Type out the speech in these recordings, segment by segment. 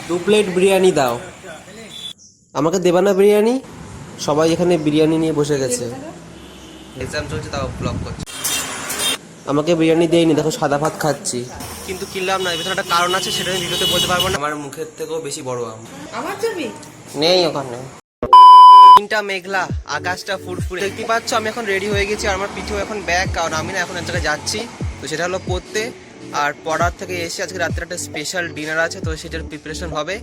2 plate biryani দাও। আমাকে দেবা না বিরিয়ানি? সবাই এখানে বিরিয়ানি নিয়ে বসে গেছে। এক্সাম চলছে তাও ব্লগ করছে। আমাকে বিরিয়ানি দেয়নি, দেখো সাদা ভাত খাচ্ছি। কিন্তু কিনলাম না, এর ভিতরে একটা কারণ আছে, সেটা আমি ভিডিওতে বলতে পারবো না। আমার মুখের থেকেও বেশি বড় আম। আমার ছবি নেই ওখানে। দিনটা মেঘলা, আকাশটা ফুরফুরে। দেখতে পাচ্ছ আমি এখন রেডি হয়ে গেছি, আর আমার পিঠেও এখন ব্যাগ, কারণ আমি না এখন এক জায়গায় যাচ্ছি। তো সেটা হলো পড়তে, আর পড়ার থেকে এসে আজকে রাত্রে একটা স্পেশাল ডিনার আছে, তো সেটার প্রিপারেশন হবে।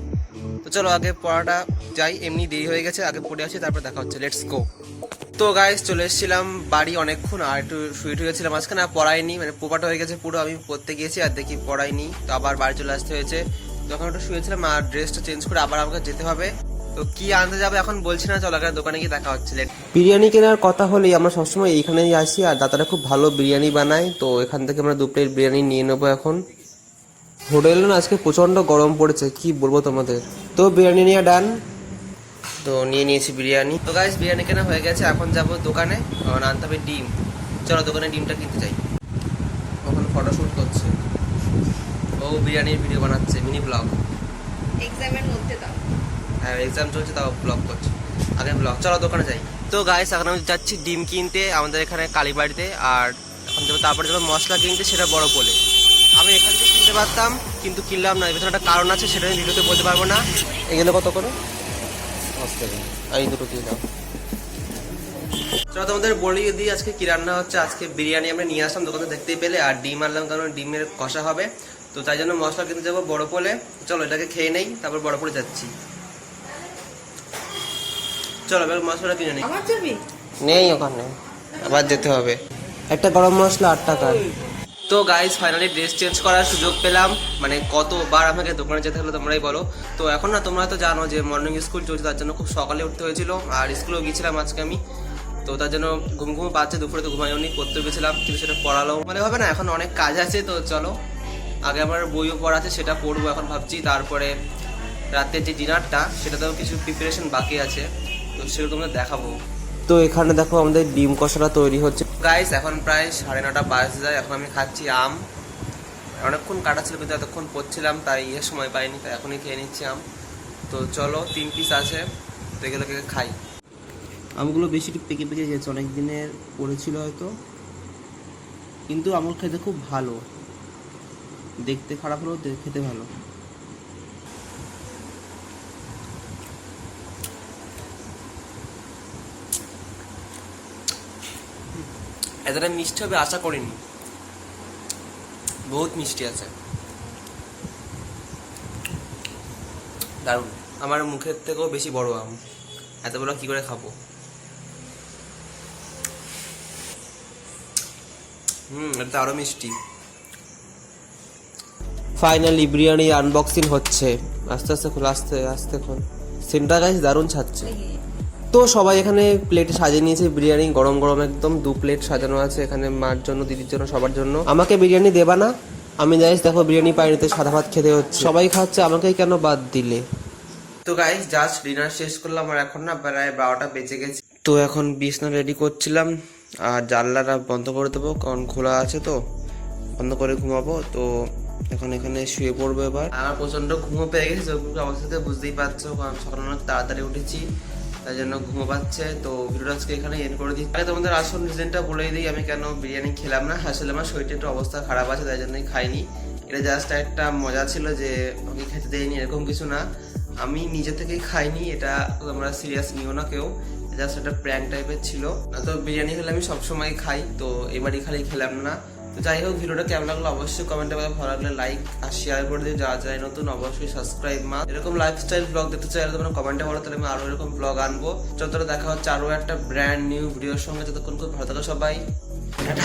তো চলো আগে পড়াটা যাই, এমনি দেরি হয়ে গেছে, আগে পড়ে আসি তারপর দেখা হচ্ছে। Let's go. তো গাইস চলে এসেছিলাম বাড়ি অনেকক্ষণ, আর একটু শুয়ে গেছিলাম আজকে, না পড়াইনি, মানে পোপাট হয়ে গেছে পুরো। আমি পড়তে গিয়েছি আর দেখি পড়াইনি, তো আবার বাড়ি চলে আসতে হয়েছে। তখন একটু শুয়েছিলাম, আর ড্রেসটা চেঞ্জ করে আবার আমাকে যেতে হবে। তো কি আনতে যাবে এখন বলছি না, চলো আগে দোকানে গিয়ে দেখা হচ্ছে। বিরিয়ানি কেনার কথা হলেই আমরা সবসময় এইখানেই আসি, আর দাদারা খুব ভালো বিরিয়ানি বানায়, তো এখান থেকে আমরা 2 প্লেট বিরিয়ানি নিয়ে নেবো এখন। হোটেলে না আজকে প্রচণ্ড গরম পড়েছে, কি বলবো তোমাদের। তো বিরিয়ানি নিয়ে ডান, তো নিয়ে নিয়েছি বিরিয়ানি। তো গাইস বিরিয়ানি কেনা হয়ে গেছে, এখন যাবো দোকানে, আনতে হবে ডিম। চলো দোকানে ডিমটা কিনতে যাই। ওখানে ফটোশ্যুট করছে, ও বিরিয়ানির ভিডিও বানাচ্ছে, মিনি ব্লগ। এক্সামের মধ্যে দাও। হ্যাঁ এক্সাম চলছে তাও ব্লগ করছে, আগে ব্লগ। চলো দোকানে যাই। তো গাইস এখন আমি যাচ্ছি ডিম কিনতে আমাদের এখানে কালীবাড়িতে, আর এখন যাবো তারপরে যাবো মশলা কিনতে, সেটা বড় পোলে। আমি এখান থেকে কিনতে পারতাম কিন্তু কিনলাম না, এর ভিতরে একটা কারণ আছে, সেটা আমি ভিডিওতে বলতে পারবো না। এগুলো কত করে? 10 টাকা। এই দুটো দিয়ে দাও। চলো তোমাদের বলিয়ে দিই আজকে কি রান্না হচ্ছে। আজকে বিরিয়ানি আমরা নিয়ে আসলাম দোকানে, দেখতেই পেলে, আর ডিম আনলাম, কারণ ডিমের কষা হবে। তো তাই জন্য মশলা কিনতে যাবো বড় পোলে। চলো এটাকে খেয়ে নেই, তারপর বড় পোলে যাচ্ছি। চলো এবার মশলাটা কিনে নিই। আমার ছবি নেই ওখানে, আবার যেতে হবে। একটা গরম মশলা 8 টাকা। তো গাইস ফাইনালি ড্রেস চেঞ্জ করার সুযোগ পেলাম, মানে কতবার আমাকে দোকানে যেতে হলো তোমরাই বলো। তো এখন না তোমরা তো জানো যে মর্নিং স্কুল চলছে, তার জন্য খুব সকালে উঠতে হয়েছিল, আর স্কুলেও গিয়েছিলাম আজকে আমি। তো তার জন্য ঘুম ঘুম পাচ্ছে, দুপুরে তো ঘুমাইনি, পড়তে গেছিলাম, কিন্তু সেটা পড়ালো মানে হবে না, এখন অনেক কাজ আছে। তো চলো আগে আমার বইও পড়া আছে, সেটা পড়বো এখন ভাবছি। তারপরে রাতের যে ডিনারটা, সেটাতেও কিছু প্রিপারেশন বাকি আছে, তো সেগুলো তোমরা দেখাবো। তো এখানে দেখো আমাদের ডিম কষাটা তৈরি হচ্ছে গাইস। এখন প্রায় 9:30 বাজে যায়, এখন আমি খাচ্ছি আম। অনেকক্ষণ কাটা ছিল কিন্তু এতক্ষণ পড়ছিলাম, তাই সময় পাইনি, তাই এখনই খেয়ে নিচ্ছি আম। তো চলো 3 পিস আছে, তো এগুলোকে খাই। আমগুলো বেশি একটু পেকে পেকে গেছে, অনেক দিনের পড়েছিল হয়তো, কিন্তু আমগুলো খেতে খুব ভালো, দেখতে খারাপ হলেও খেতে ভালো। এতটা মিষ্টি হবে আশা করিনি, বহুত মিষ্টি আছে, দারুণ। আমার মুখের থেকেও বেশি বড় আম, এত বড় কি করে খাবো। এটা আরো মিষ্টি। ফাইনালি বিরিয়ানি আনবক্সিং হচ্ছে, আস্তে আস্তে খোল, আস্তে আস্তে খোল। সিনটা গাইস দারুণ ছাড়ছে। তো সবাই এখানে প্লেটে সাজিয়ে নিয়েছে বিরিয়ানি, গরম গরম একদম 2 প্লেট সাজানো আছে এখানে, মার জন্য, দিদির জন্য, সবার জন্য। আমাকে বিরিয়ানি দেবা না? আমি গাইস দেখো বিরিয়ানি পাইনি, তো সাদা ভাত খেতে হচ্ছে। সবাই খাচ্ছে, আমাকে কেন বাদ দিলে? তো গাইস জাস্ট ডিনার শেষ করলাম, আর এখন না প্রায় 12টা বেজে গেছে। তো এখন বিছনা রেডি করছিলাম, আর জানলাটা বন্ধ করে দেবো, কারণ খোলা আছে, তো বন্ধ করে ঘুমাবো। তো এখন এখানে শুয়ে পড়বো এবার। আমার প্রচন্ড ঘুমো পেয়ে গেছে, চোখগুলো অবস্থাতে বুঝতেই পারছো, কারণ সকালে অনেক তাড়াতাড়ি উঠেছি, তাই জন্য ঘুমো পাচ্ছে। তো ভিডিওটা আজকে এখানে এন্ড করে দিই। আগে তোমাদের আসল রিজনটা বলেই দিই আমি কেন বিরিয়ানি খেলাম না। আসলে আমার শরীরটা একটু অবস্থা খারাপ আছে, তাই জন্যই খাইনি। এটা জাস্ট একটা মজা ছিল যে আমাকে খেতে দেয়নি, এরকম কিছু না, আমি নিজে থেকেই খাইনি। এটা তোমরা সিরিয়াস নিও না কেউ, জাস্ট একটা প্র্যাঙ্ক টাইপের ছিল। তো বিরিয়ানি খেলে আমি সবসময় খাই, তো এবারই খালি খেলাম না। তো যাই হোক, ভিডিওটা কেমন লাগলো অবশ্যই কমেন্টে বলে, ভালো লাগলে লাইক আর শেয়ার করে দিও। যারা যারা নতুন অবশ্যই সাবস্ক্রাইব। এরকম লাইফস্টাইল ব্লগ দেখতে চাইলে তোমরা কমেন্টে বলো, তাহলে আমি আরো এরকম ব্লগ আনবো। যতটা দেখা হচ্ছে আরো একটা ব্র্যান্ড নিউ ভিডিওর সঙ্গে, যতক্ষণ খুব ভালো থাকো সবাই। টাটা।